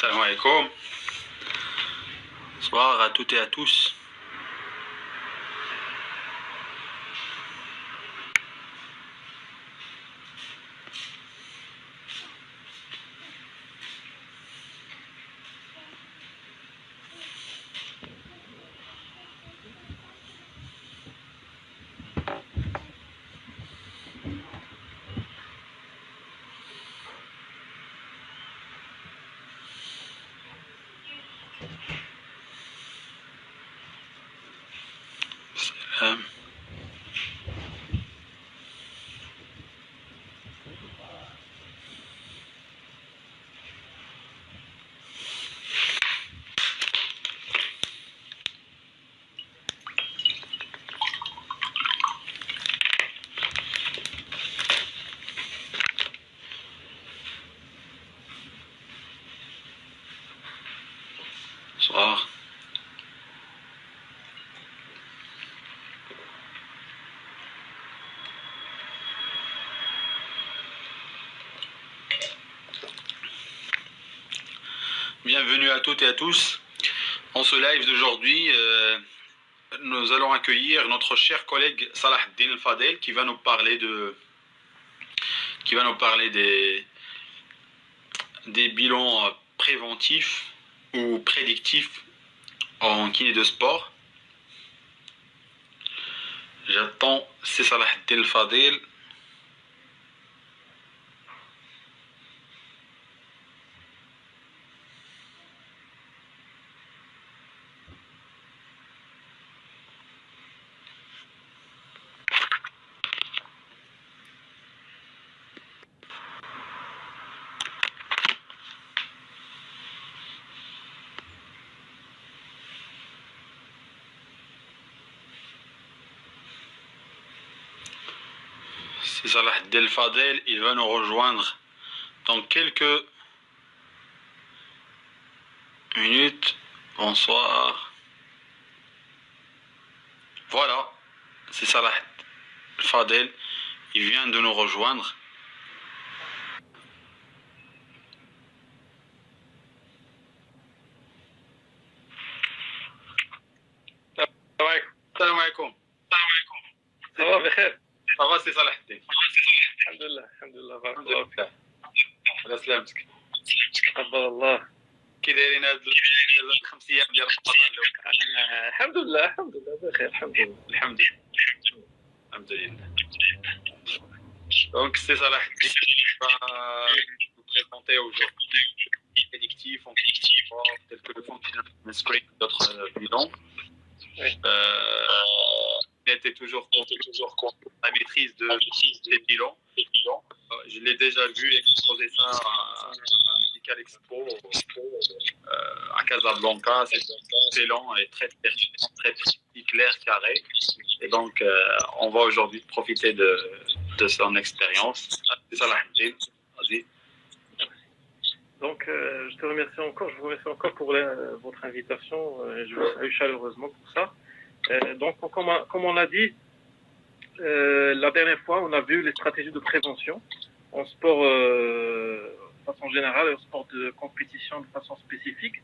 Salam alaikum. Bonsoir à toutes et à tous. Salam. Bonsoir. Bienvenue à toutes et à tous. En ce live d'aujourd'hui, nous allons accueillir notre cher collègue Salah Din Al-Fadel qui va nous parler des bilans préventifs ou prédictifs en kiné de sport. J'attends, c'est Salah Din Al-Fadel. C'est Salah Din Al-Fadel, il va nous rejoindre dans quelques minutes. Bonsoir. Voilà, c'est Salah Al-Fadel, il vient de nous rejoindre. Salam alaikum. Ça va, بخير. Ça va, c'est Salah Din. الحمد لله الحمد لله بارك الله فيك. على سلامتك. تقبل الله. كي دايرين هاد 5 ايام ديال رمضان الاول؟ الحمد لله الحمد لله بخير الحمد لله. الحمد لله. الحمد لله. Donc c'est Salah Din qui va nous présenter aujourd'hui des prédictifs en sport tels que le functional screen et d'autres bilans. Oui. Était toujours la maîtrise des bilans. Je l'ai déjà vu exposer ça à Medical Expo à Casablanca. C'est excellent et très pertinent, très précis, clair, carré. Et donc, on va aujourd'hui profiter de son expérience. C'est ça la Vas-y. Donc, je vous remercie encore pour votre invitation. Je vous salue chaleureusement pour ça. Donc, comme on a dit, la dernière fois, on a vu les stratégies de prévention en sport de façon générale et en sport de compétition de façon spécifique.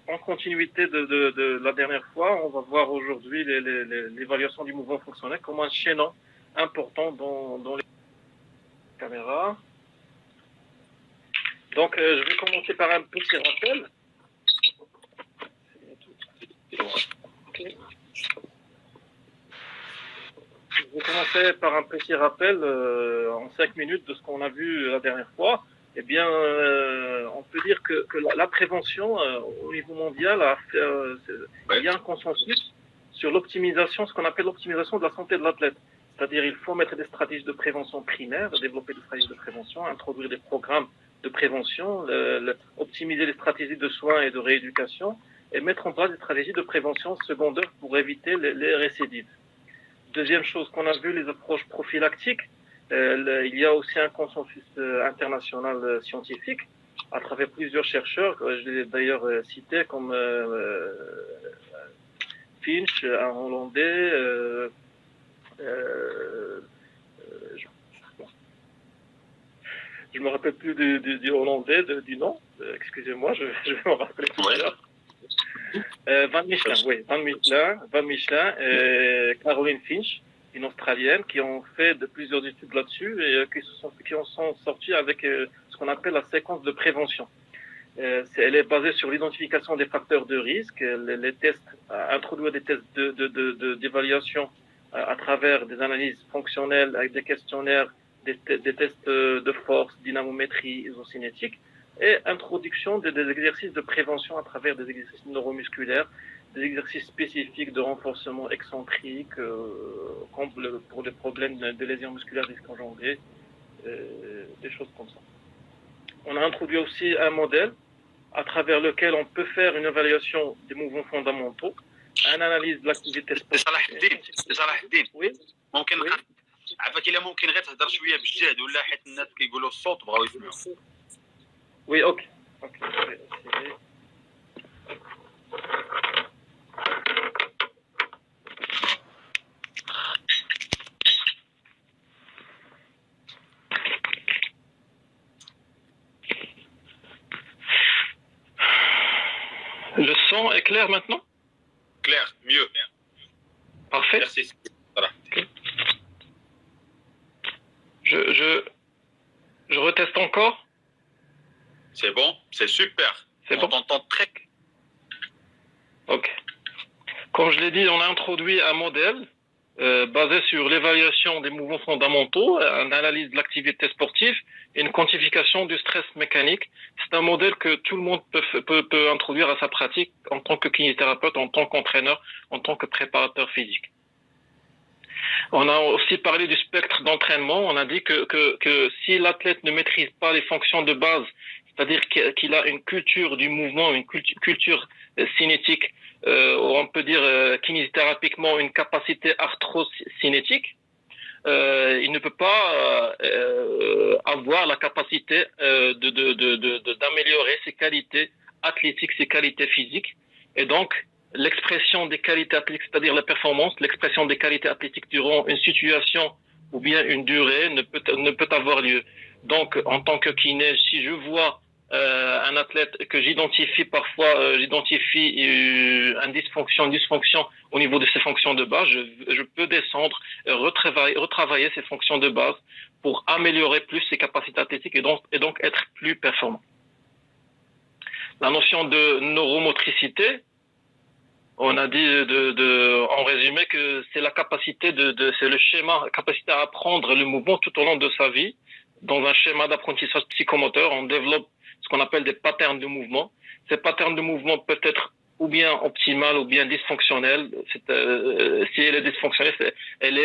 En continuité de la dernière fois, on va voir aujourd'hui l'évaluation du mouvement fonctionnel comme un chaînon important dans les caméras. Donc, je vais commencer par un petit rappel. Okay. Je vais commencer par un petit rappel en 5 minutes de ce qu'on a vu la dernière fois. Eh bien, on peut dire que la prévention au niveau mondial il y a un consensus sur l'optimisation, ce qu'on appelle l'optimisation de la santé de l'athlète. C'est-à-dire il faut mettre des stratégies de prévention primaires, développer des stratégies de prévention, introduire des programmes de prévention, optimiser les stratégies de soins et de rééducation et mettre en place des stratégies de prévention secondaire pour éviter les récidives. Deuxième chose qu'on a vu, les approches prophylactiques. Il y a aussi un consensus international scientifique à travers plusieurs chercheurs, je l'ai d'ailleurs cité comme Finch, un Hollandais, Je me rappelle plus du hollandais, du nom. Excusez-moi, je vais me rappeler tout à l'heure. Van Michelin, oui, Van Michelin et Caroline Finch, une Australienne, qui ont fait plusieurs études là-dessus et qui en sont sortis avec ce qu'on appelle la séquence de prévention. Elle est basée sur l'identification des facteurs de risque, les tests, introduire des tests d'évaluation à travers des analyses fonctionnelles avec des questionnaires, des tests de force, dynamométrie, isocinétique, et introduction des exercices de prévention à travers des exercices neuromusculaires, des exercices spécifiques de renforcement excentrique, comme pour les problèmes de lésions musculaires disconjonctées, des choses comme ça. On a introduit aussi un modèle à travers lequel on peut faire une évaluation des mouvements fondamentaux, une analyse de l'activité sportive. صلاح الدين Oui. ممكن عفاك الا ممكن غير تهضر شويه بالجهد ولا حيت الناس كيقولوا الصوت بغاو يسمعوا. Oui, ok. Le son est clair maintenant? Clair, mieux. Parfait. Merci. Voilà. Je reteste encore. C'est bon, c'est super. C'est On bon. t'entend très. Ok. Comme je l'ai dit, on a introduit un modèle basé sur l'évaluation des mouvements fondamentaux, une analyse de l'activité sportive et une quantification du stress mécanique. C'est un modèle que tout le monde peut introduire à sa pratique en tant que kinésithérapeute, en tant qu'entraîneur, en tant que préparateur physique. On a aussi parlé du spectre d'entraînement. On a dit que si l'athlète ne maîtrise pas les fonctions de base, c'est-à-dire qu'il a une culture du mouvement, une culture cinétique, on peut dire kinésithérapiquement une capacité arthrocinétique, il ne peut pas avoir la capacité d'améliorer ses qualités athlétiques, ses qualités physiques. Et donc, l'expression des qualités athlétiques, c'est-à-dire la performance, l'expression des qualités athlétiques durant une situation ou bien une durée ne peut avoir lieu. Donc, en tant que kiné, si je vois un athlète que j'identifie parfois, une dysfonction au niveau de ses fonctions de base, je peux descendre, retravailler ses fonctions de base pour améliorer plus ses capacités athlétiques et donc être plus performant. La notion de neuromotricité, on a dit en résumé que c'est la capacité c'est le schéma, la capacité à apprendre le mouvement tout au long de sa vie. Dans un schéma d'apprentissage psychomoteur, on développe ce qu'on appelle des patterns de mouvement. Ces patterns de mouvement peuvent être ou bien optimales ou bien dysfonctionnels. Si elle est dysfonctionnelle, elle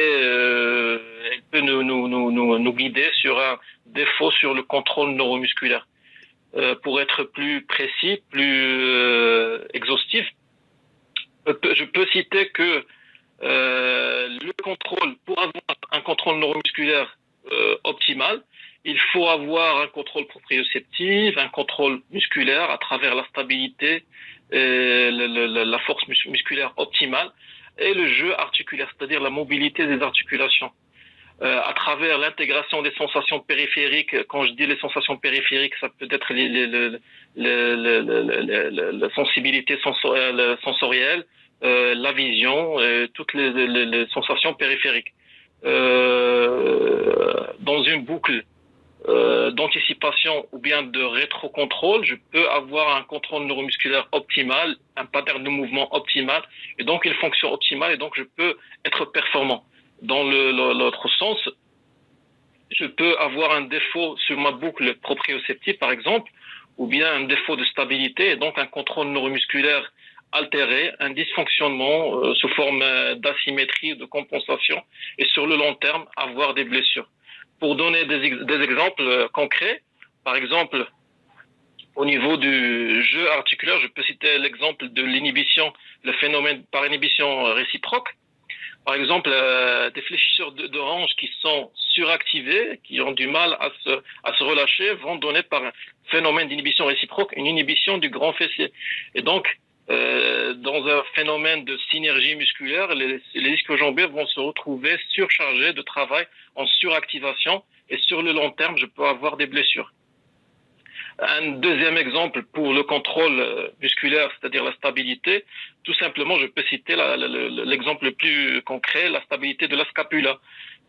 peut nous guider sur un défaut sur le contrôle neuromusculaire. Pour être plus précis, plus exhaustif, je peux citer que le contrôle, pour avoir un contrôle neuromusculaire optimal, il faut avoir un contrôle proprioceptif, un contrôle musculaire à travers la stabilité, la force musculaire optimale et le jeu articulaire, c'est-à-dire la mobilité des articulations. À travers l'intégration des sensations périphériques, quand je dis les sensations périphériques, ça peut être la sensibilité sensorielle, la vision, toutes les sensations périphériques. Dans une boucle d'anticipation ou bien de rétrocontrôle, je peux avoir un contrôle neuromusculaire optimal, un pattern de mouvement optimal, et donc une fonction optimale, et donc je peux être performant. Dans l'autre sens, je peux avoir un défaut sur ma boucle proprioceptive, par exemple, ou bien un défaut de stabilité, et donc un contrôle neuromusculaire altéré, un dysfonctionnement sous forme d'asymétrie, de compensation, et sur le long terme, avoir des blessures. Pour donner des exemples concrets, par exemple, au niveau du jeu articulaire, je peux citer l'exemple de l'inhibition, le phénomène par inhibition réciproque. Par exemple, des fléchisseurs d'orange qui sont suractivés, qui ont du mal à se relâcher, vont donner par un phénomène d'inhibition réciproque une inhibition du grand fessier. Et donc, dans un phénomène de synergie musculaire, les ischio-jambiers vont se retrouver surchargés de travail en suractivation et sur le long terme, je peux avoir des blessures. Un deuxième exemple pour le contrôle musculaire, c'est-à-dire la stabilité, tout simplement, je peux citer l'exemple le plus concret, la stabilité de la scapula,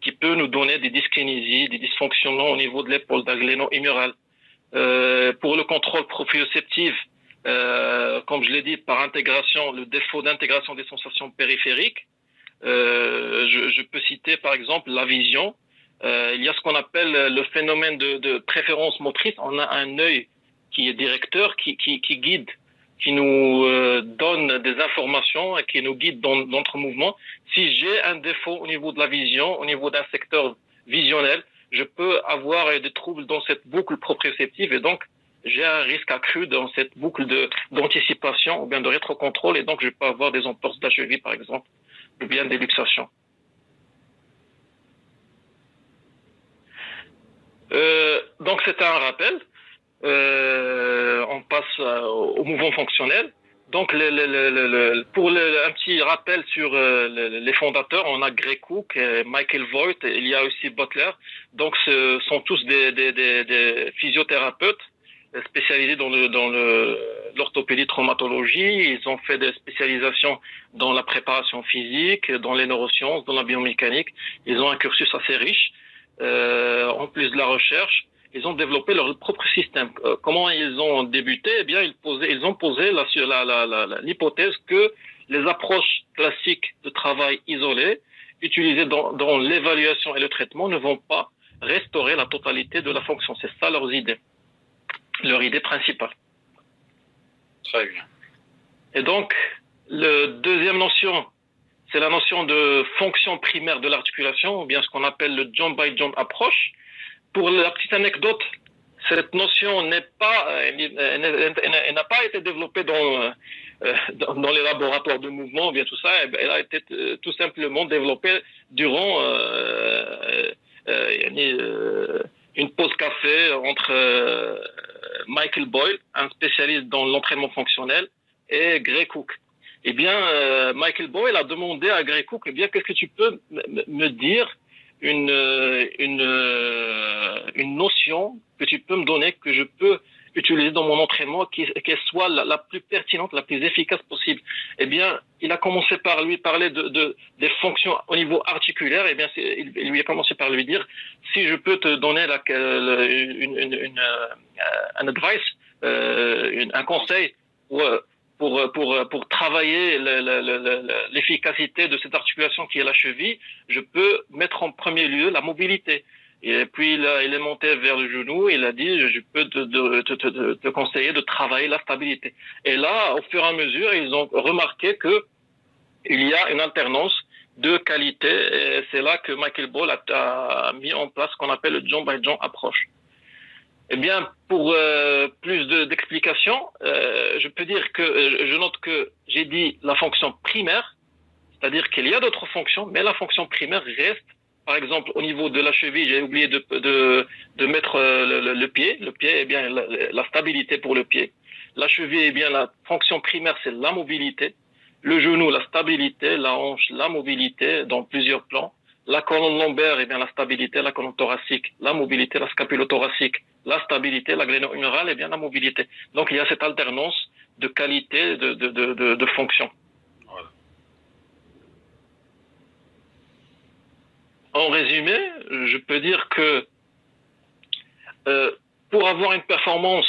qui peut nous donner des dyskinésies, des dysfonctionnements au niveau de l'épaule gléno-humérale. Pour le contrôle proprioceptif, comme je l'ai dit, par intégration, le défaut d'intégration des sensations périphériques, je peux citer par exemple la vision. Il y a ce qu'on appelle le phénomène de préférence motrice. On a un œil qui est directeur, qui guide, qui nous donne des informations et qui nous guide dans notre mouvement. Si j'ai un défaut au niveau de la vision, au niveau d'un secteur visionnel, je peux avoir des troubles dans cette boucle proprioceptive et donc j'ai un risque accru dans cette boucle d'anticipation ou bien de rétrocontrôle et donc je peux avoir des entorses de la cheville par exemple ou bien des luxations. Donc c'est un rappel. On passe au mouvement fonctionnel. Donc pour un petit rappel sur les fondateurs, on a Gray Cook, Michael Voigt, il y a aussi Butler. Donc ce sont tous des physiothérapeutes spécialisés dans l'orthopédie traumatologie. Ils ont fait des spécialisations dans la préparation physique, dans les neurosciences, dans la biomécanique. Ils ont un cursus assez riche. En plus de la recherche, ils ont développé leur propre système. Comment ils ont débuté? Eh bien, ils ont posé l'hypothèse que les approches classiques de travail isolé, utilisées dans l'évaluation et le traitement, ne vont pas restaurer la totalité de la fonction. C'est ça leur idée principale. Très bien. Et donc, la deuxième notion, c'est la notion de fonction primaire de l'articulation, ou bien ce qu'on appelle le joint-by-joint approach. Pour la petite anecdote, cette notion n'a pas été développée dans les laboratoires de mouvement, ou bien tout ça. Elle a été tout simplement développée durant une pause café entre Michael Boyle, un spécialiste dans l'entraînement fonctionnel, et Gray Cook. Eh bien, Michael Boyle a demandé à Gray Cook, eh bien, qu'est-ce que tu peux me dire une notion que tu peux me donner, que je peux utiliser dans mon entraînement, qu'elle soit la plus pertinente, la plus efficace possible. Eh bien, il a commencé par lui parler des fonctions au niveau articulaire. Eh bien, il lui a commencé par lui dire, si je peux te donner un advice, un conseil pour travailler l'efficacité de cette articulation qui est la cheville, je peux mettre en premier lieu la mobilité. Et puis il est monté vers le genou et il a dit je peux te conseiller de travailler la stabilité. Et là, au fur et à mesure, ils ont remarqué que il y a une alternance de qualité et c'est là que Michael Boyle a mis en place ce qu'on appelle le joint-by-joint approach. Eh bien, pour plus d'explications, je peux dire que je note que j'ai dit la fonction primaire, c'est-à-dire qu'il y a d'autres fonctions, mais la fonction primaire reste. Par exemple, au niveau de la cheville, j'ai oublié de mettre le pied. Le pied, eh bien, la stabilité pour le pied. La cheville, eh bien, la fonction primaire, c'est la mobilité. Le genou, la stabilité. La hanche, la mobilité dans plusieurs plans. La colonne lombaire, eh bien, la stabilité. La colonne thoracique, la mobilité. La scapulothoracique, la stabilité. La gléno-humérale, eh bien, la mobilité. Donc, il y a cette alternance de qualité de fonction. En résumé, je peux dire que pour avoir une performance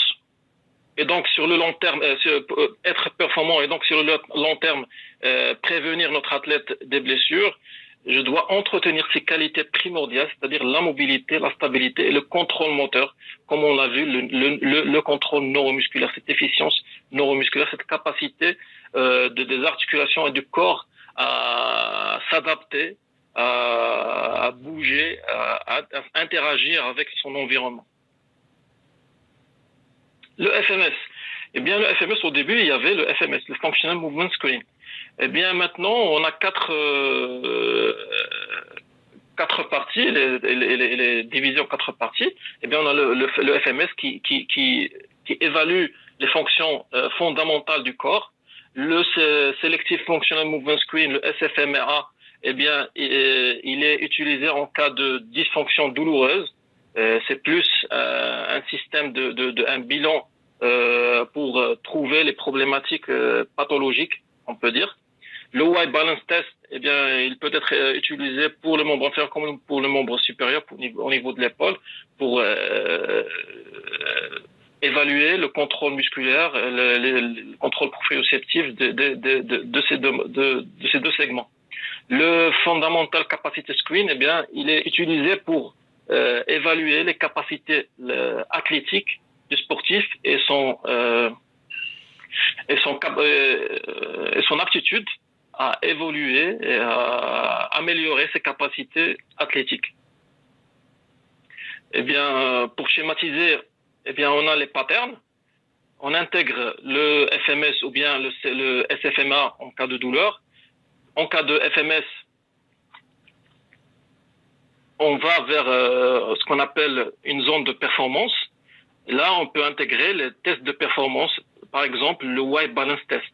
et donc sur le long terme, être performant et donc sur le long terme prévenir notre athlète des blessures, je dois entretenir ces qualités primordiales, c'est-à-dire la mobilité, la stabilité et le contrôle moteur, comme on l'a vu, le contrôle neuromusculaire, cette efficience neuromusculaire, cette capacité des articulations et du corps à s'adapter, à bouger, à interagir avec son environnement. Le FMS. Eh bien, le FMS, au début, il y avait le FMS, le Functional Movement Screening. Eh bien, maintenant, on a quatre parties, les divisions quatre parties. Eh bien, on a le FMS qui évalue les fonctions fondamentales du corps, Le Selective Functional Movement Screen, le SFMRA, eh bien, il est utilisé en cas de dysfonction douloureuse. C'est plus un système un bilan pour trouver les problématiques pathologiques, on peut dire. Le White Balance Test, eh bien, il peut être utilisé pour le membre inférieur comme pour le membre supérieur au niveau de l'épaule pour évaluer le contrôle musculaire, le contrôle proprioceptif de ces deux segments. Le Fundamental Capacity Screen, eh bien, il est utilisé pour évaluer les capacités athlétiques du sportif et son aptitude à évoluer et à améliorer ses capacités athlétiques. Eh bien, pour schématiser, eh bien, on a les patterns. On intègre le FMS ou bien le SFMA en cas de douleur. En cas de FMS, on va vers ce qu'on appelle une zone de performance. Là, on peut intégrer les tests de performance, par exemple le White Balance Test.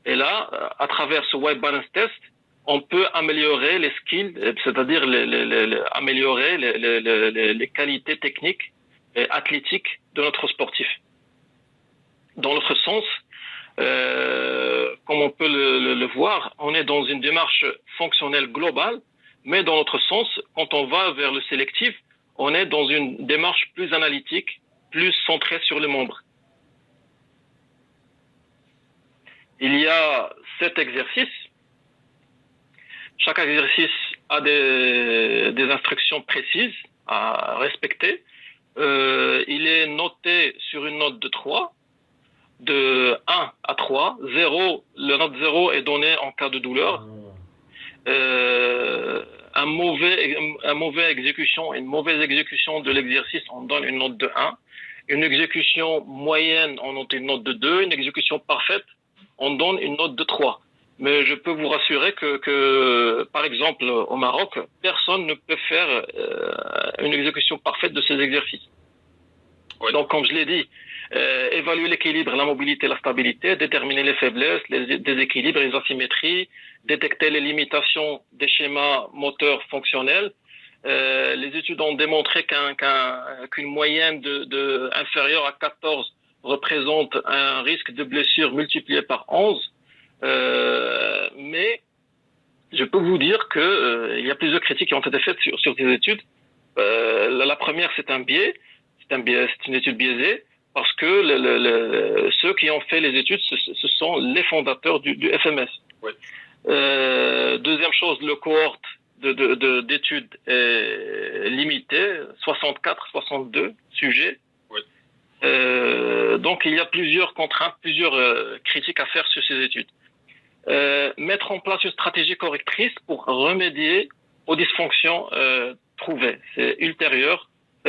Et là, à travers ce White Balance Test, on peut améliorer les skills, c'est-à-dire améliorer les qualités techniques et athlétiques de notre sportif. Dans l'autre sens, comme on peut le voir, on est dans une démarche fonctionnelle globale, mais dans l'autre sens, quand on va vers le sélectif, on est dans une démarche plus analytique, plus centrée sur le membre. Il y a 7 exercices. Chaque exercice a des instructions précises à respecter. Il est noté sur une note de 3, de 1 à 3. 0, la note 0 est donnée en cas de douleur. Une mauvaise exécution de l'exercice, on donne une note de 1. Une exécution moyenne, on note une note de 2. Une exécution parfaite, on donne une note de 3. Mais je peux vous rassurer que par exemple, au Maroc, personne ne peut faire une exécution parfaite de ces exercices. Oui. Donc, comme je l'ai dit, évaluer l'équilibre, la mobilité, la stabilité, déterminer les faiblesses, les déséquilibres, les asymétries, détecter les limitations des schémas moteurs fonctionnels. Les études ont démontré qu'une moyenne inférieure à 14 représente un risque de blessure multiplié par 11. Mais je peux vous dire que il y a plusieurs critiques qui ont été faites sur ces études. La première, c'est un biais, c'est une étude biaisée parce que ceux qui ont fait les études, ce sont les fondateurs du FMS. Oui. Deuxième chose, le cohorte d'études est limité, 64, 62 sujets. Oui. Donc il y a plusieurs contraintes, plusieurs critiques à faire sur ces études. Mettre en place une stratégie correctrice pour remédier aux dysfonctions trouvées. C'est ultérieur,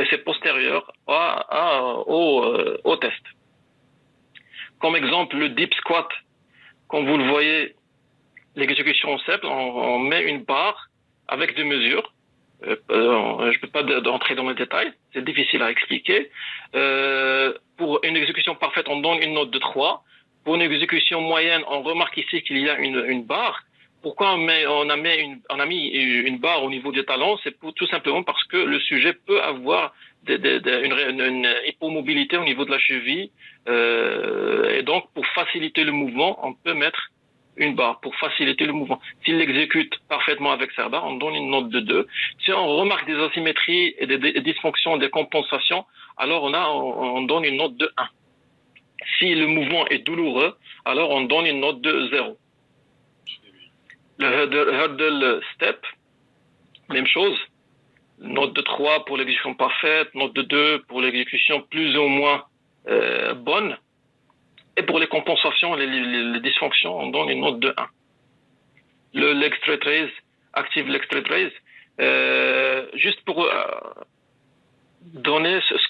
c'est postérieur au test. Comme exemple, le deep squat, comme vous le voyez, l'exécution simple, on met une barre avec des mesures. Je ne peux pas entrer dans les détails, c'est difficile à expliquer. Pour une exécution parfaite, on donne une note de 3. Pour une exécution moyenne, on remarque ici qu'il y a une barre. Pourquoi on a mis une barre au niveau des talons? C'est tout simplement parce que le sujet peut avoir une hypomobilité au niveau de la cheville. Et donc, pour faciliter le mouvement, on peut mettre une barre pour faciliter le mouvement. S'il l'exécute parfaitement avec sa barre, on donne une note de 2. Si on remarque des asymétries et des dysfonctions, des compensations, alors on donne une note de 1. Si le mouvement est douloureux, alors on donne une note de 0. Le hurdle step, même chose. Note de 3 pour l'exécution parfaite, note de 2 pour l'exécution plus ou moins bonne. Et pour les compensations, les dysfonctions, on donne une note de 1. Le leg straight raise, active leg straight raise, juste pour donner ce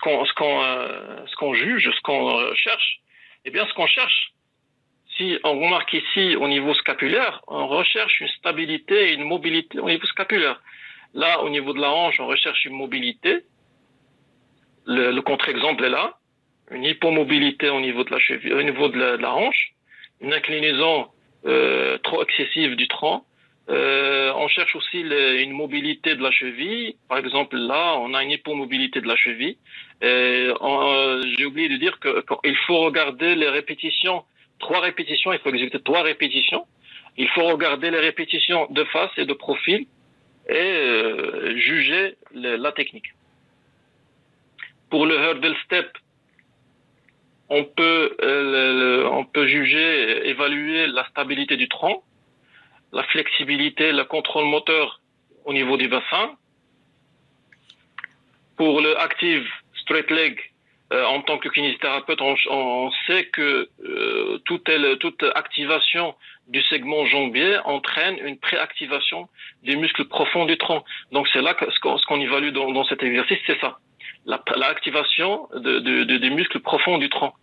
qu'on juge, ce qu'on cherche. Eh bien, ce qu'on cherche, si on remarque ici au niveau scapulaire, on recherche une stabilité et une mobilité au niveau scapulaire. Là, au niveau de la hanche, on recherche une mobilité. Le contre-exemple est là. Une hypomobilité au niveau de la cheville, au niveau de la hanche. une inclinaison trop excessive du tronc. On cherche aussi une mobilité de la cheville. Par exemple, là, on a une hypomobilité de la cheville. J'ai oublié de dire qu'il faut regarder les répétitions, 3 répétitions, il faut exécuter 3 répétitions. Il faut regarder les répétitions de face et de profil et juger la technique. Pour le hurdle step, on peut juger, évaluer la stabilité du tronc, la flexibilité, le contrôle moteur au niveau du bassin. Pour le active straight leg, en tant que kinésithérapeute, on sait que toute activation du segment jambier entraîne une préactivation des muscles profonds du tronc. Donc c'est là que ce qu'on évalue dans cet exercice, c'est ça, l'activation des muscles profonds du tronc,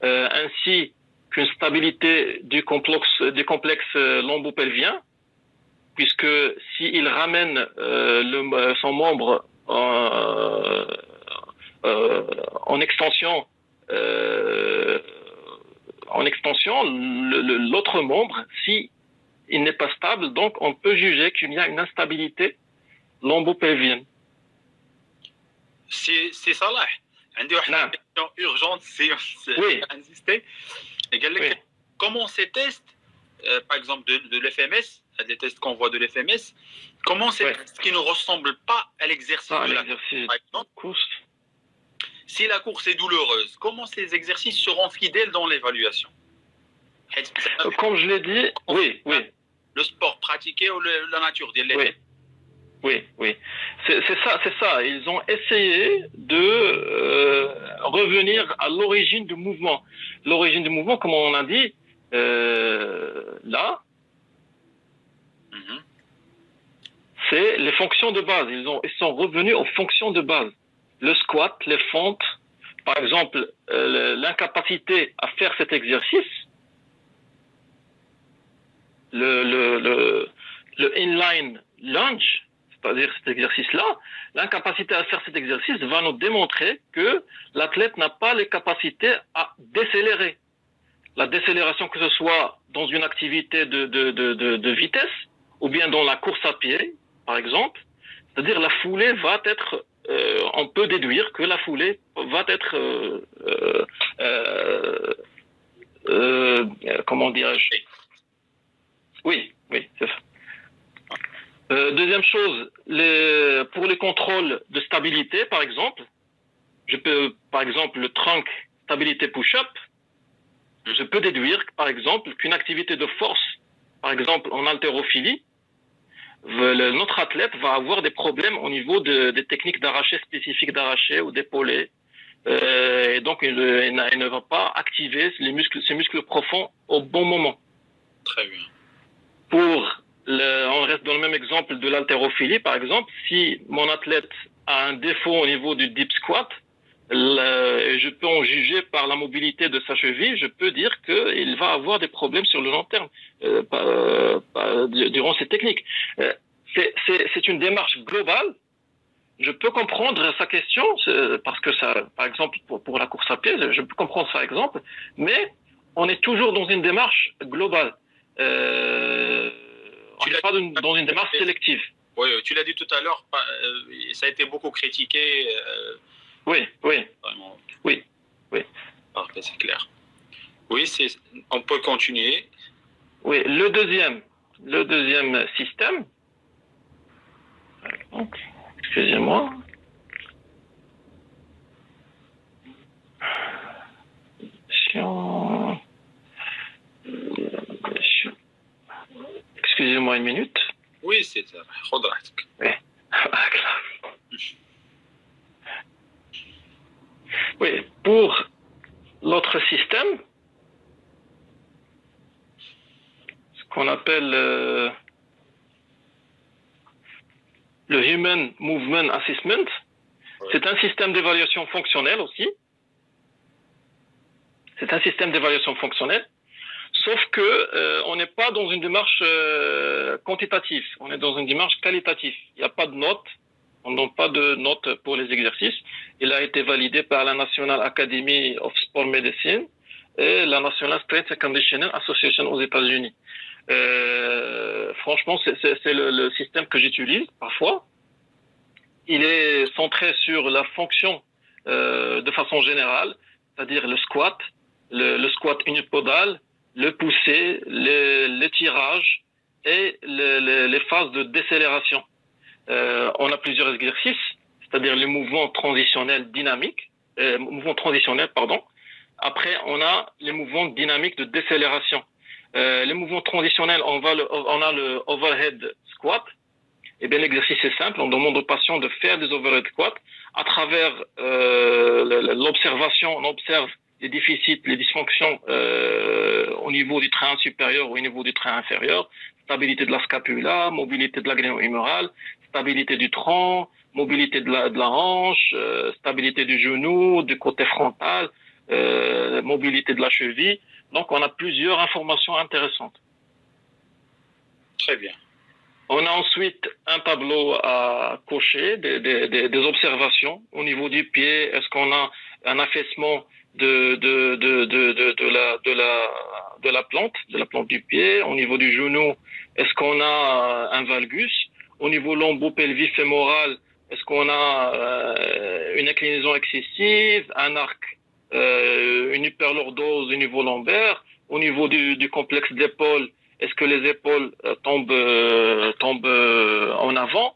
ainsi qu'une stabilité du complexe lombo-pelvien, puisque s'il ramène son membre en extension, l'autre membre, si il n'est pas stable, donc on peut juger qu'il y a une instabilité lombo-pelvienne. C'est Salah. عندي واحد question urgente, c'est insister. Oui. Comment ces tests, par exemple de l'FMS, des tests qu'on voit de l'FMS, comment ces tests qui ne ressemblent pas à l'exercice de la course, par exemple, si la course est douloureuse, comment ces exercices seront fidèles dans l'évaluation? Comme je l'ai dit, oui. Le sport pratiqué ou la nature des lettres. Oui. C'est ça. Ils ont essayé de revenir à l'origine du mouvement. L'origine du mouvement, comme on a dit, là, c'est les fonctions de base. Ils sont revenus aux fonctions de base. Le squat, les fentes, par exemple, l'incapacité à faire cet exercice, le inline lunge, c'est-à-dire cet exercice-là, l'incapacité à faire cet exercice va nous démontrer que l'athlète n'a pas les capacités à décélérer. La décélération, que ce soit dans une activité de vitesse ou bien dans la course à pied, par exemple, c'est-à-dire la foulée va être, on peut déduire que la foulée va être, comment dirais-je? Oui, c'est ça. Deuxième chose, pour les contrôles de stabilité, par exemple, je peux, par exemple, le trunk stabilité push-up, je peux déduire, par exemple, qu'une activité de force, par exemple en haltérophilie, notre athlète va avoir des problèmes au niveau des techniques d'arraché spécifiques d'arraché ou d'épaulé, et donc il ne va pas activer ces muscles profonds au bon moment. Très bien. On reste dans le même exemple de l'haltérophilie, par exemple, si mon athlète a un défaut au niveau du deep squat, je peux en juger par la mobilité de sa cheville, je peux dire qu'il va avoir des problèmes sur le long terme durant ces techniques. C'est une démarche globale. Je peux comprendre sa question, parce que ça, par exemple, pour la course à pied, je peux comprendre ça exemple, mais on est toujours dans une démarche globale. On n'est pas dans une démarche sélective. Oui, tu l'as dit tout à l'heure, ça a été beaucoup critiqué. Oui. Vraiment. Oui. Parfait, c'est clair. Oui, on peut continuer. Oui, le deuxième système. Donc, excusez-moi. Excusez-moi une minute. Oui, c'est ça. Oui. Oui, pour l'autre système, ce qu'on appelle le Human Movement Assessment, c'est un système d'évaluation fonctionnelle aussi. C'est un système d'évaluation fonctionnelle, sauf que on n'est pas dans une démarche quantitative, on est dans une démarche qualitative. Il n'y a pas de notes. On n'a pas de notes pour les exercices. Il a été validé par la National Academy of Sport Medicine et la National Strength and Conditioning Association aux États-Unis. Franchement, c'est le système que j'utilise parfois. Il est centré sur la fonction de façon générale, c'est-à-dire le squat, le squat unipodal, le poussé, les tirages et les phases de décélération. On a plusieurs exercices, c'est-à-dire les mouvements transitionnels dynamiques, pardon. Après, on a les mouvements dynamiques de décélération. Les mouvements transitionnels, on a le overhead squat. Eh bien, l'exercice est simple. On demande aux patients de faire des overhead squats. À travers l'observation, on observe les déficits, les dysfonctions au niveau du train supérieur ou au niveau du train inférieur. Stabilité de la scapula, mobilité de la gléno-humérale, stabilité du tronc, mobilité de la hanche, stabilité du genou, du côté frontal, mobilité de la cheville. Donc, on a plusieurs informations intéressantes. Très bien. On a ensuite un tableau à cocher, des observations au niveau du pied. Est-ce qu'on a un affaissement de la plante du pied? Au niveau du genou, est-ce qu'on a un valgus? Au niveau lombo-pelvis fémoral, est-ce qu'on a une inclinaison excessive, un arc, une hyperlordose au niveau lombaire? Au niveau du complexe d'épaule, est-ce que les épaules tombent en avant?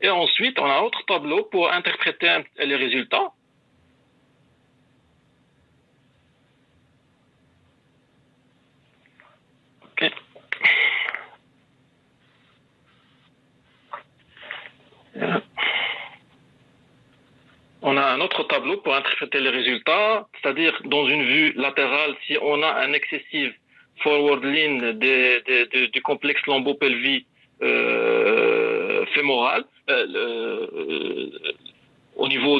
Et ensuite, on a un autre tableau pour interpréter les résultats. Okay. On a un autre tableau pour interpréter les résultats, c'est-à-dire dans une vue latérale, si on a un excessive forward lean du complexe lombo-pelvis fémoral, au niveau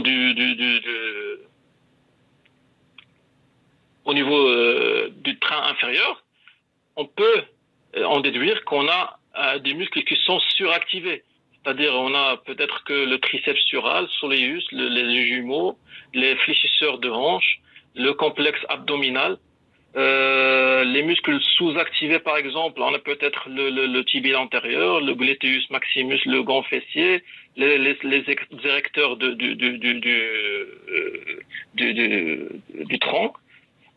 du train inférieur, on peut en déduire qu'on a des muscles qui sont suractivés. C'est-à-dire, on a peut-être que le triceps sural, soleus, les jumeaux, les fléchisseurs de hanche, le complexe abdominal, les muscles sous-activés, par exemple, on a peut-être le tibia antérieur, le gluteus maximus, le grand fessier, les érecteurs du tronc.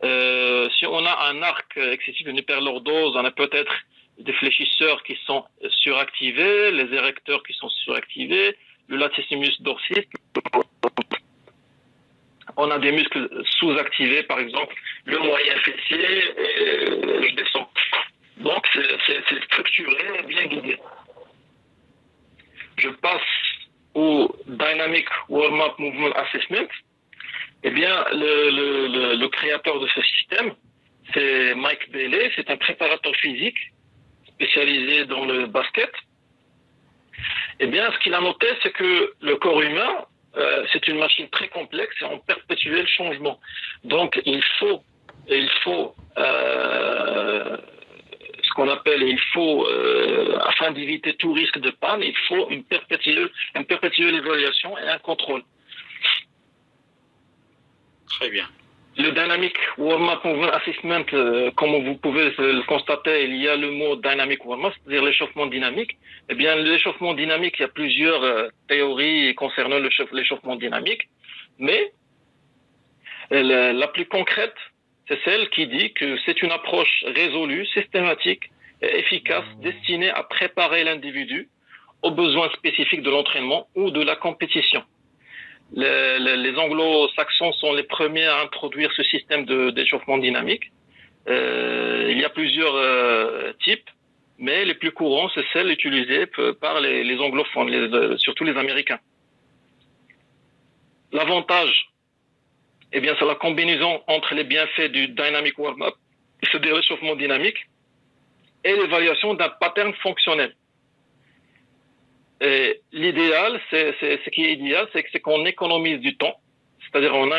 Si on a un arc excessif, une hyperlordose, on a peut-être des fléchisseurs qui sont suractivés, les érecteurs qui sont suractivés, le latissimus dorsi. On a des muscles sous-activés, par exemple, le moyen fessier et le descend. Donc, c'est structuré et bien guidé. Je passe au Dynamic Warm-Up Movement Assessment. Eh bien, le créateur de ce système, c'est Mike Bailey. C'est un préparateur physique spécialisé dans le basket. Eh bien, ce qu'il a noté, c'est que le corps humain, c'est une machine très complexe et en perpétuel changement. Donc, il faut ce qu'on appelle, afin d'éviter tout risque de panne, il faut une perpétuelle évaluation et un contrôle. Très bien. Le Dynamic Warm-Up Movement Assessment, comme vous pouvez le constater, il y a le mot Dynamic Warm-Up, c'est-à-dire l'échauffement dynamique. Eh bien, l'échauffement dynamique, il y a plusieurs théories concernant l'échauffement dynamique, mais la plus concrète, c'est celle qui dit que c'est une approche résolue, systématique et efficace destinée à préparer l'individu aux besoins spécifiques de l'entraînement ou de la compétition. Les anglo-saxons sont les premiers à introduire ce système d'échauffement dynamique. Il y a plusieurs types, mais les plus courants, c'est celle utilisée par les anglophones, surtout les Américains. L'avantage, eh bien, c'est la combinaison entre les bienfaits du dynamic warm-up, c'est-à-dire l'échauffement dynamique, et l'évaluation d'un pattern fonctionnel. Et l'idéal, ce qui est idéal, c'est qu'on économise du temps, c'est-à-dire on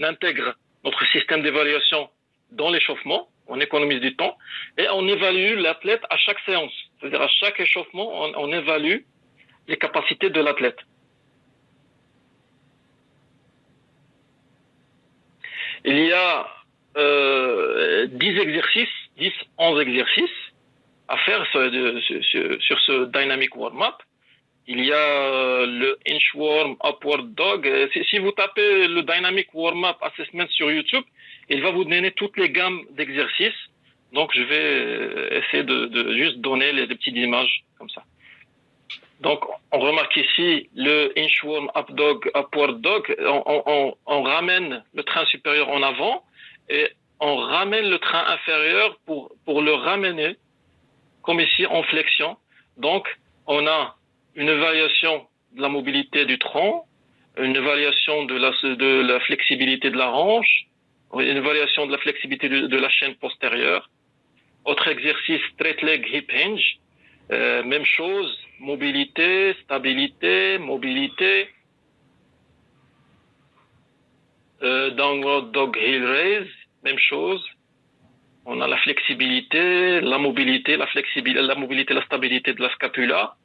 intègre notre système d'évaluation dans l'échauffement, on économise du temps, et on évalue l'athlète à chaque séance. C'est-à-dire à chaque échauffement, on évalue les capacités de l'athlète. Il y a 10 exercices, 10, 11 exercices à faire sur ce dynamic warm-up. Il y a le inchworm, upward dog. Si vous tapez le dynamic warm-up assessment sur YouTube, il va vous donner toutes les gammes d'exercices. Donc, je vais essayer de juste donner des petites images comme ça. Donc, on remarque ici le inchworm, up dog, upward dog. On ramène le train supérieur en avant et on ramène le train inférieur pour le ramener, comme ici en flexion. Donc, on a une évaluation de la mobilité du tronc, une évaluation de la flexibilité de la hanche, une évaluation de la flexibilité de la chaîne postérieure. Autre exercice, straight leg hip hinge. Même chose, mobilité, stabilité, mobilité. Downward dog heel raise, même chose. On a la flexibilité, la mobilité, la mobilité, la stabilité de la scapula.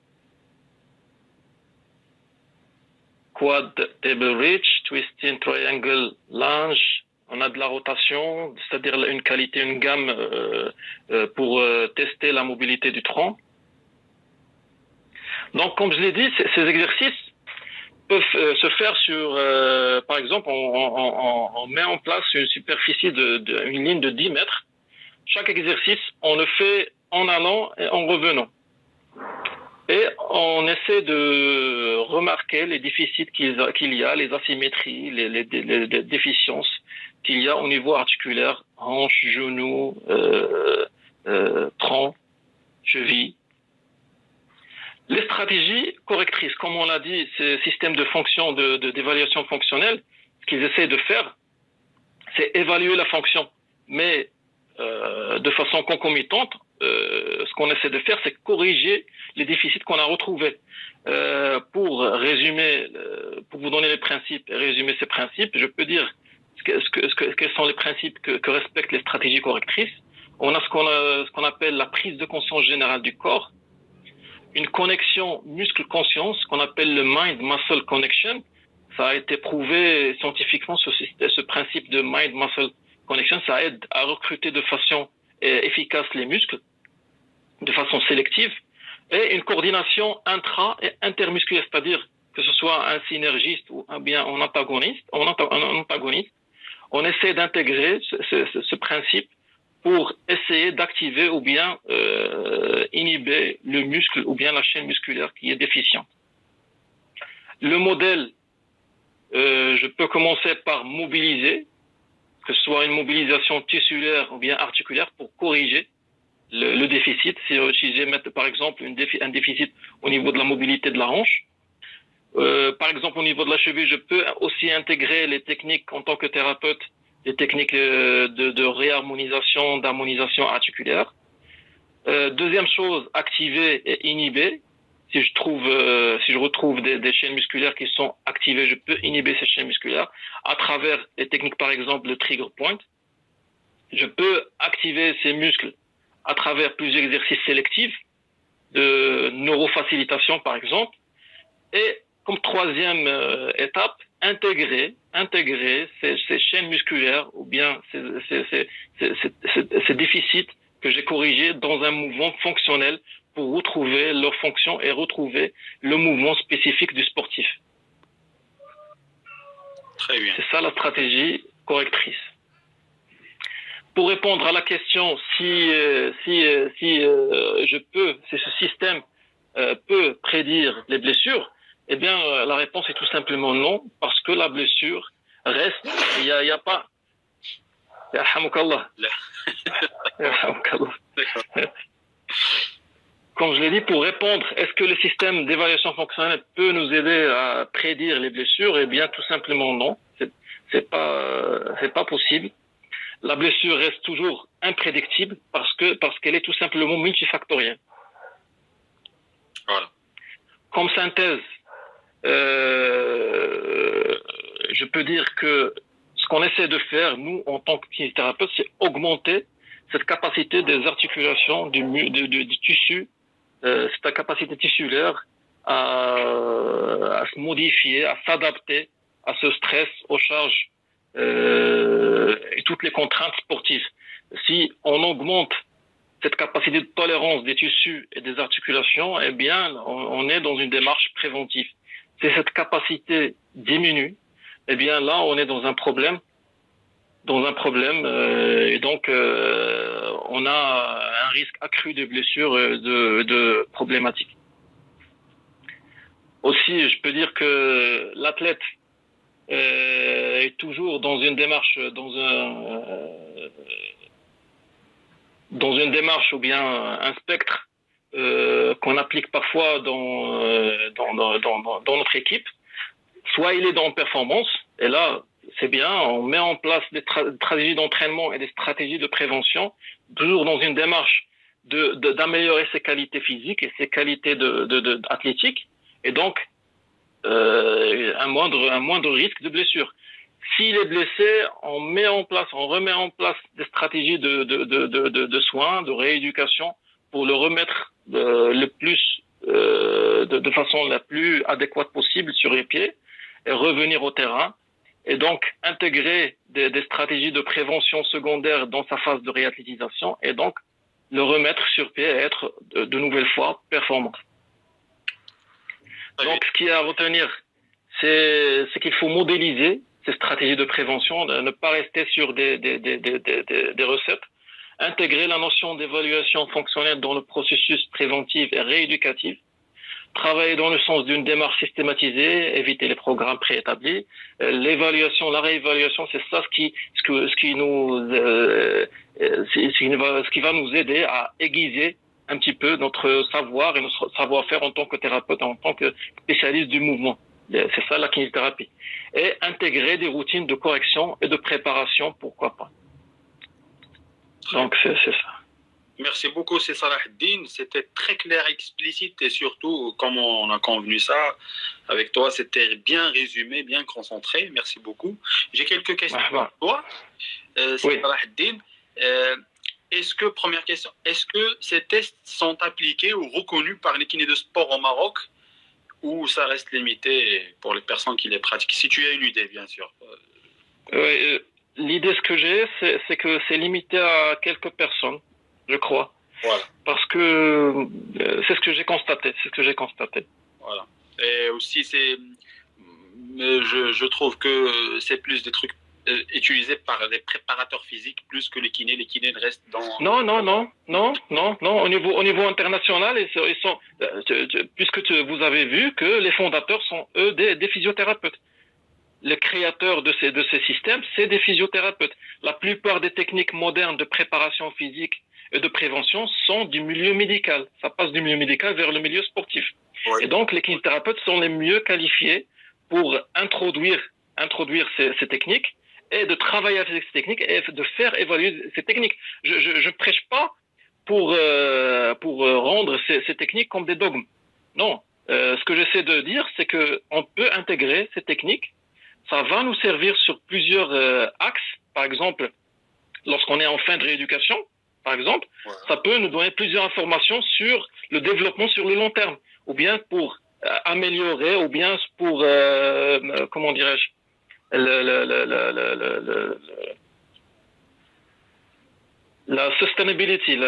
Quad table reach, twisting triangle lunge. On a de la rotation, c'est-à-dire une qualité, une gamme pour tester la mobilité du tronc. Donc, comme je l'ai dit, ces exercices peuvent se faire sur, par exemple, on met en place une superficie une ligne de 10 mètres. Chaque exercice, on le fait en allant et en revenant. Et on essaie de remarquer les déficits qu'il y a, les asymétries, les déficiences qu'il y a au niveau articulaire, hanche, genou, tronc, cheville. Les stratégies correctrices, comme on l'a dit, ces systèmes de fonction, d'évaluation fonctionnelle, ce qu'ils essaient de faire, c'est évaluer la fonction. Mais de façon concomitante, ce qu'on essaie de faire, c'est corriger les déficits qu'on a retrouvés. Pour résumer, pour vous donner les principes et résumer ces principes, je peux dire quels sont les principes que respectent les stratégies correctrices. On a ce qu'on appelle la prise de conscience générale du corps, une connexion muscle-conscience qu'on appelle le mind-muscle connection. Ça a été prouvé scientifiquement, ce principe de mind-muscle connection, ça aide à recruter de façon efficace les muscles, de façon sélective, et une coordination intra- et intermusculaire, c'est-à-dire que ce soit un synergiste ou bien un antagoniste, on essaie d'intégrer ce principe pour essayer d'activer ou bien inhiber le muscle ou bien la chaîne musculaire qui est déficiente. Le modèle, je peux commencer par mobiliser, que ce soit une mobilisation tissulaire ou bien articulaire pour corriger le déficit. Si j'ai par exemple un déficit au niveau de la mobilité de la hanche, par exemple au niveau de la cheville, je peux aussi intégrer les techniques en tant que thérapeute, les techniques de réharmonisation, d'harmonisation articulaire. Deuxième chose, activer et inhiber. Si je retrouve des chaînes musculaires qui sont activées, je peux inhiber ces chaînes musculaires à travers les techniques, par exemple, le trigger point. Je peux activer ces muscles à travers plusieurs exercices sélectifs de neurofacilitation, par exemple. Et comme troisième étape, intégrer ces chaînes musculaires ou bien ces déficits que j'ai corrigés dans un mouvement fonctionnel pour retrouver leur fonction et retrouver le mouvement spécifique du sportif. Très bien. C'est ça la stratégie correctrice. Pour répondre à la question si ce système peut prédire les blessures, eh bien la réponse est tout simplement non, parce que la blessure reste. Il y a pas. Yarhamukallah. Yarhamukallah. Comme je l'ai dit, pour répondre, est-ce que le système d'évaluation fonctionnelle peut nous aider à prédire les blessures? Eh bien, tout simplement non. C'est pas possible. La blessure reste toujours imprédictible parce qu'elle est tout simplement multifactorielle. Voilà. Comme synthèse, je peux dire que ce qu'on essaie de faire, nous, en tant que kinésithérapeute, c'est augmenter cette capacité des articulations du tissu, cette capacité tissulaire à se modifier, à s'adapter à ce stress, aux charges et toutes les contraintes sportives. Si on augmente cette capacité de tolérance des tissus et des articulations, eh bien, on est dans une démarche préventive. Si cette capacité diminue, eh bien là, on est dans un problème, et donc on a un risque accru de blessures, de problématiques. Aussi, je peux dire que l'athlète est toujours dans une démarche, dans une démarche ou bien un spectre qu'on applique parfois dans notre équipe. Soit il est dans performance, et là, c'est bien, on met en place des stratégies d'entraînement et des stratégies de prévention, toujours dans une démarche d'améliorer ses qualités physiques et ses qualités athlétiques, et donc un moindre risque de blessure. S'il est blessé, on remet en place des stratégies de soins, de rééducation pour le remettre de façon la plus adéquate possible sur les pieds et revenir au terrain. Et donc intégrer des stratégies de prévention secondaire dans sa phase de réathlétisation et donc le remettre sur pied et être de nouvelles fois performant. Donc ce qu'il y a à retenir, c'est qu'il faut modéliser ces stratégies de prévention, ne pas rester sur des recettes, intégrer la notion d'évaluation fonctionnelle dans le processus préventif et rééducatif, travailler dans le sens d'une démarche systématisée, éviter les programmes préétablis. L'évaluation, la réévaluation, c'est ça ce qui va nous aider à aiguiser un petit peu notre savoir et notre savoir-faire en tant que thérapeute, en tant que spécialiste du mouvement. C'est ça la kinésithérapie. Et intégrer des routines de correction et de préparation, pourquoi pas. Donc c'est ça. Merci beaucoup, c'est Salah Eddine. C'était très clair, explicite et surtout, comme on a convenu ça avec toi, c'était bien résumé, bien concentré. Merci beaucoup. J'ai quelques questions pour toi. Oui. Salah Eddine. Première question, est-ce que ces tests sont appliqués ou reconnus par les kinés de sport au Maroc ou ça reste limité pour les personnes qui les pratiquent? Si tu as une idée, bien sûr. L'idée, ce que j'ai, c'est que c'est limité à quelques personnes, je crois. Voilà. Parce que c'est ce que j'ai constaté. Voilà. Et aussi, je trouve que c'est plus des trucs utilisés par des préparateurs physiques plus que les kinés. Les kinés restent dans... Non. Au niveau international, ils sont, puisque vous avez vu que les fondateurs sont, eux, des physiothérapeutes. Les créateurs de ces systèmes, c'est des physiothérapeutes. La plupart des techniques modernes de préparation physique et de prévention sont du milieu médical. Ça passe du milieu médical vers le milieu sportif. Oui. Et donc, les kinésithérapeutes sont les mieux qualifiés pour introduire ces techniques et de travailler avec ces techniques et de faire évaluer ces techniques. Je prêche pas pour rendre ces techniques comme des dogmes. Non. Ce que j'essaie de dire, c'est que on peut intégrer ces techniques. Ça va nous servir sur plusieurs axes. Par exemple, lorsqu'on est en fin de rééducation, par exemple, ça peut nous donner plusieurs informations sur le développement sur le long terme, ou bien pour améliorer, ou bien pour, comment dirais-je, la sustainability,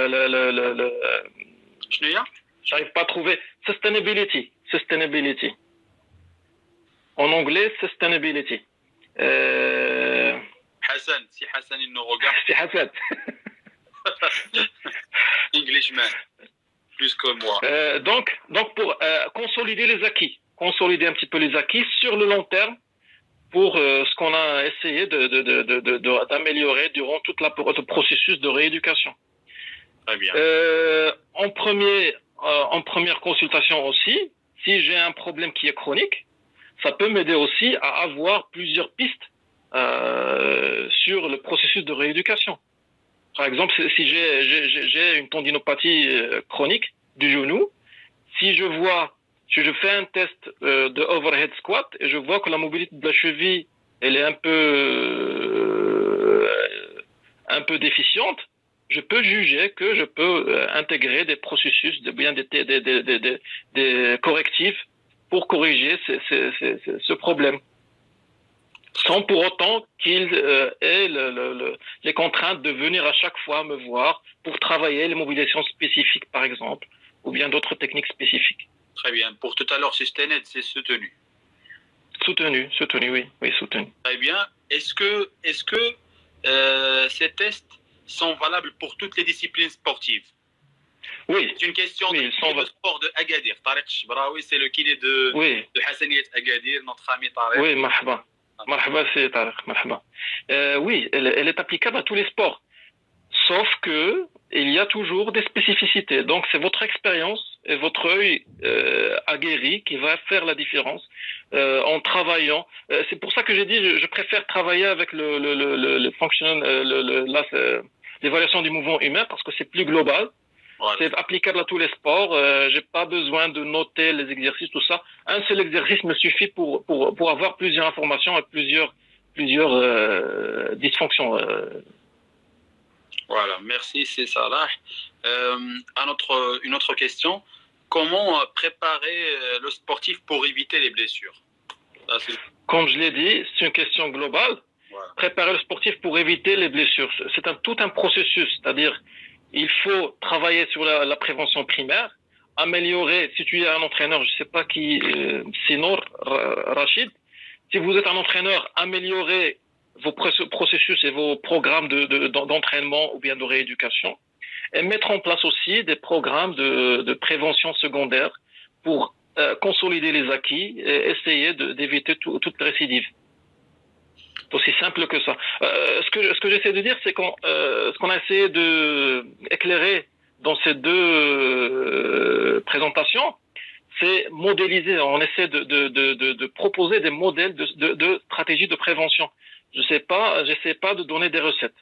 j'arrive pas à trouver sustainability. En anglais, sustainability. Hassan, si Hassan il nous regarde. C'est Hassan. Englishman, plus que moi. Donc pour consolider un petit peu les acquis sur le long terme, pour ce qu'on a essayé d'améliorer durant tout le processus de rééducation. Très bien. En première consultation aussi, si j'ai un problème qui est chronique, ça peut m'aider aussi à avoir plusieurs pistes sur le processus de rééducation. Par exemple, si j'ai une tendinopathie chronique du genou, si je fais un test de overhead squat et je vois que la mobilité de la cheville elle est un peu déficiente, je peux juger que je peux intégrer des processus, des correctifs pour corriger ce problème. sans pour autant qu'il ait les contraintes de venir à chaque fois me voir pour travailler les mobilisations spécifiques, par exemple, ou bien d'autres techniques spécifiques. Très bien. Pour tout à l'heure, sustained, c'est soutenu. Soutenu, oui, oui, soutenu. Très bien. Est-ce que ces tests sont valables pour toutes les disciplines sportives? Oui. C'est une question de sport de Agadir. Tariq Chbraoui, c'est le kiné de Hassaniyat Agadir, notre ami Tariq. Oui, marhaba. Marhaba, c'est Tariq, marhaba. Oui, elle est applicable à tous les sports. Sauf que il y a toujours des spécificités. Donc, c'est votre expérience et votre œil aguerri qui va faire la différence en travaillant. C'est pour ça que j'ai dit, je préfère travailler avec le functional, l'évaluation du mouvement humain parce que c'est plus global. Voilà. C'est applicable à tous les sports. J'ai pas besoin de noter les exercices, tout ça. Un seul exercice me suffit pour avoir plusieurs informations et plusieurs dysfonctions. Voilà, merci, c'est Salah. Une autre question. Comment préparer le sportif pour éviter les blessures? Là, comme je l'ai dit, c'est une question globale. Voilà. Préparer le sportif pour éviter les blessures. C'est tout un processus, c'est-à-dire il faut travailler sur la prévention primaire, améliorer, si tu es un entraîneur, je ne sais pas qui, c'est Nour Rachid, si vous êtes un entraîneur, améliorer vos processus et vos programmes d'entraînement ou bien de rééducation et mettre en place aussi des programmes de prévention secondaire pour consolider les acquis et essayer d'éviter toute récidive. C'est aussi simple que ça. Ce que j'essaie de dire, c'est ce qu'on a essayé d'éclairer dans ces deux présentations, c'est modéliser. On essaie de proposer des modèles de stratégies de prévention. J'essaie pas de donner des recettes.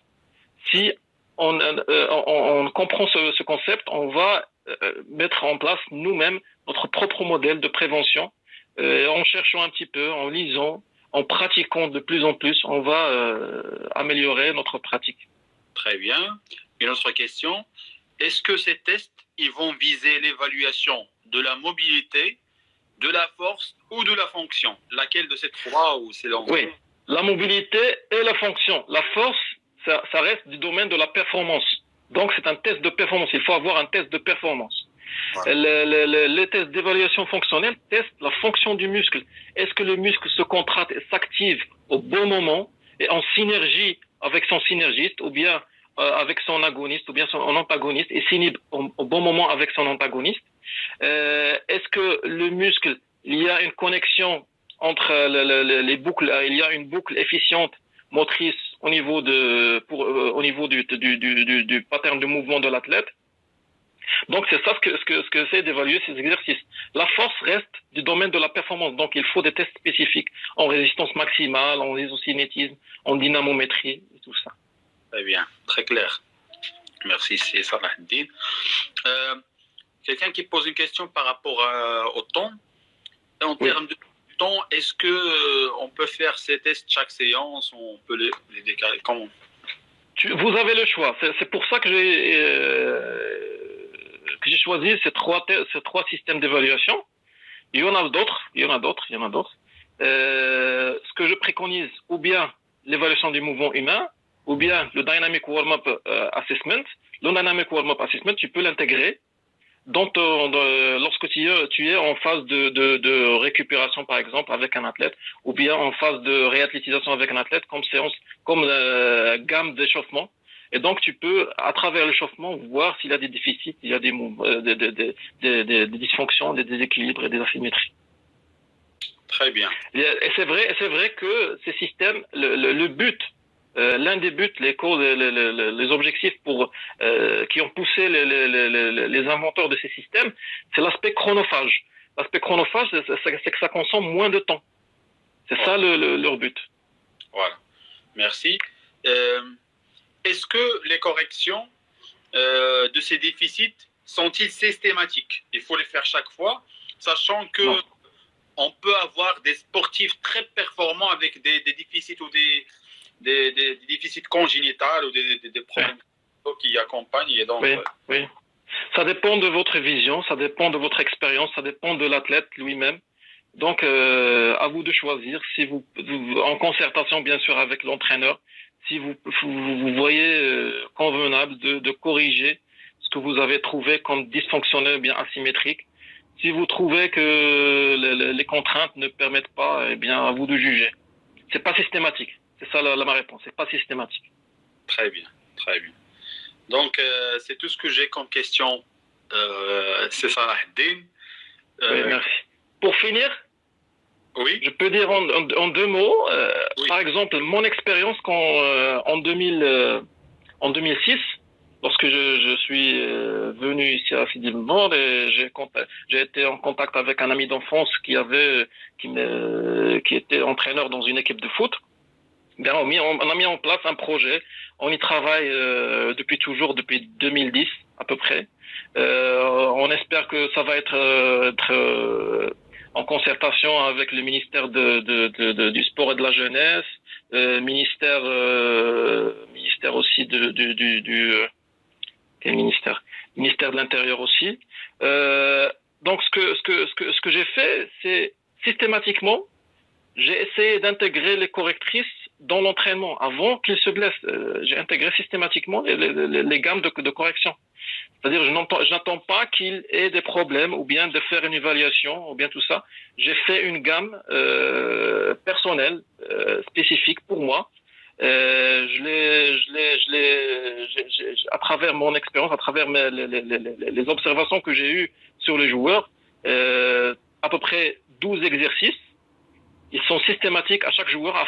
Si on comprend ce concept, on va mettre en place nous-mêmes notre propre modèle de prévention en cherchant un petit peu, en lisant, en pratiquant de plus en plus, on va améliorer notre pratique. Très bien. Une autre question. Est-ce que ces tests, ils vont viser l'évaluation de la mobilité, de la force ou de la fonction? Laquelle de ces trois ou c'est l'ensemble? Oui, la mobilité et la fonction. La force, ça reste du domaine de la performance. Donc, c'est un test de performance. Il faut avoir un test de performance. Ouais. Les tests d'évaluation fonctionnelle testent la fonction du muscle. Est-ce que le muscle se contracte et s'active au bon moment et en synergie avec son synergiste ou bien avec son agoniste ou bien son antagoniste et s'inhibe au bon moment avec son antagoniste? Est-ce que le muscle, il y a une connexion entre les boucles, il y a une boucle efficiente motrice au niveau du pattern de mouvement de l'athlète? Donc, c'est ça ce que c'est d'évaluer ces exercices. La force reste du domaine de la performance. Donc, il faut des tests spécifiques en résistance maximale, en isocinétisme, en dynamométrie et tout ça. Très bien, très clair. Merci, c'est Salah Din. Quelqu'un qui pose une question par rapport au temps. En termes de temps, est-ce que on peut faire ces tests chaque séance? On peut les décaler? Comment? Vous avez le choix. C'est pour ça que j'ai choisi ces trois systèmes d'évaluation. Il y en a d'autres. Ce que je préconise, ou bien l'évaluation du mouvement humain, ou bien le Dynamic Warm-Up Assessment. Le Dynamic Warm-Up Assessment, tu peux l'intégrer lorsque tu es en phase de récupération, par exemple, avec un athlète, ou bien en phase de réathlétisation avec un athlète, comme gamme d'échauffement. Et donc, tu peux, à travers l'échauffement, voir s'il y a des déficits, il y a des dysfonctions, des déséquilibres et des asymétries. Très bien. Et c'est vrai que ces systèmes, le but, l'un des buts, les objectifs qui ont poussé les inventeurs de ces systèmes, c'est l'aspect chronophage. L'aspect chronophage, c'est que ça consomme moins de temps. C'est ça leur but. Voilà. Merci. Est-ce que les corrections de ces déficits sont-ils systématiques? Il faut les faire chaque fois, sachant que on peut avoir des sportifs très performants avec des déficits ou des déficits congénitaux ou des problèmes qui accompagnent. Et donc, oui. Ça dépend de votre vision, ça dépend de votre expérience, ça dépend de l'athlète lui-même. Donc, à vous de choisir, si en concertation bien sûr avec l'entraîneur, si vous voyez convenable de corriger ce que vous avez trouvé comme dysfonctionnel ou bien asymétrique. Si vous trouvez que les contraintes ne permettent pas, eh bien, à vous de juger. C'est pas systématique. C'est ça ma réponse. C'est pas systématique. Très bien, très bien. Donc, c'est tout ce que j'ai comme question. C'est Salah Eddine. Oui, merci. Pour finir, oui. Je peux dire en deux mots, Oui. Par exemple, mon expérience en 2006, lorsque je suis venu ici à Sidi Bou Nord et j'ai été en contact avec un ami d'enfance qui était entraîneur dans une équipe de foot. Bien, on a mis en place un projet. On y travaille depuis 2010 à peu près. On espère que ça va être en concertation avec le ministère du sport et de la jeunesse, ministère aussi quel ministère de l'Intérieur aussi. Donc ce que j'ai fait, c'est systématiquement, j'ai essayé d'intégrer les correctrices dans l'entraînement avant qu'ils se blessent. J'ai intégré systématiquement les gammes de correction. C'est-à-dire, je n'attends pas qu'il ait des problèmes ou bien de faire une évaluation ou bien tout ça. J'ai fait une gamme personnelle, spécifique pour moi. À travers mon expérience, à travers les observations que j'ai eues sur les joueurs, à peu près 12 exercices. Ils sont systématiques à chaque joueur à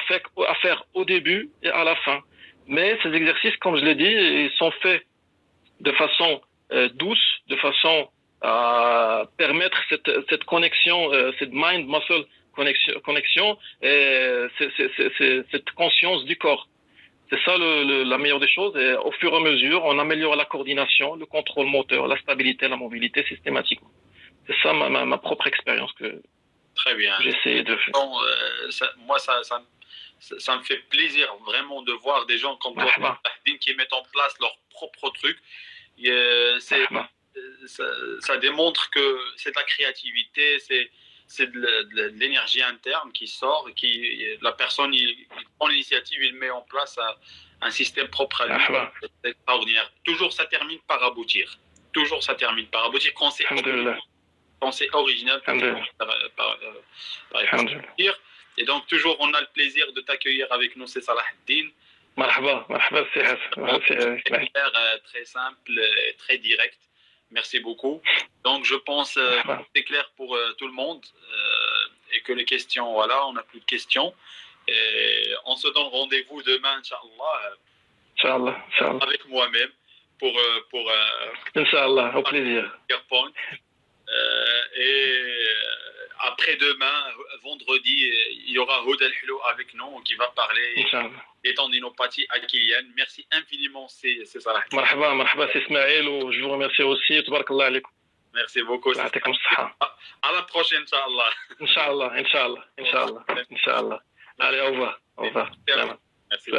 faire au début et à la fin. Mais ces exercices, comme je l'ai dit, ils sont faits de façon douce, de façon à permettre cette connexion, cette mind-muscle connexion et cette conscience du corps. C'est ça la meilleure des choses. Et au fur et à mesure, on améliore la coordination, le contrôle moteur, la stabilité, la mobilité systématiquement. C'est ça ma propre expérience que très bien. J'essaie de faire. Bon, moi, ça me fait plaisir vraiment de voir des gens comme toi qui mettent en place leur propre truc. Ça démontre que c'est de la créativité, c'est de l'énergie interne qui sort, la personne il prend l'initiative, il met en place un système propre à lui. C'est extraordinaire. Toujours ça termine par aboutir. Toujours ça termine par aboutir quand c'est original. Et donc toujours on a le plaisir de t'accueillir avec nous, c'est Salah Eddine. مرحبا très simple et très direct. Merci beaucoup. Donc je pense que c'est clair pour tout le monde et que les questions, voilà, on n'a plus de questions. Et on se donne rendez-vous demain, Inch'Allah, avec moi-même pour Inch'Allah, au plaisir. Et après-demain, vendredi, il y aura Hodel Hilo avec nous qui va parler des tendinopathies à Kylian. Merci infiniment, c'est Salah. مرحبا سي اسماعيل و je vous remercie aussi. تبارك الله عليكم. Merci beaucoup. يعطيكم الصحة. À la prochaine, Inch'Allah. Inch'Allah. Allez, au revoir. Merci.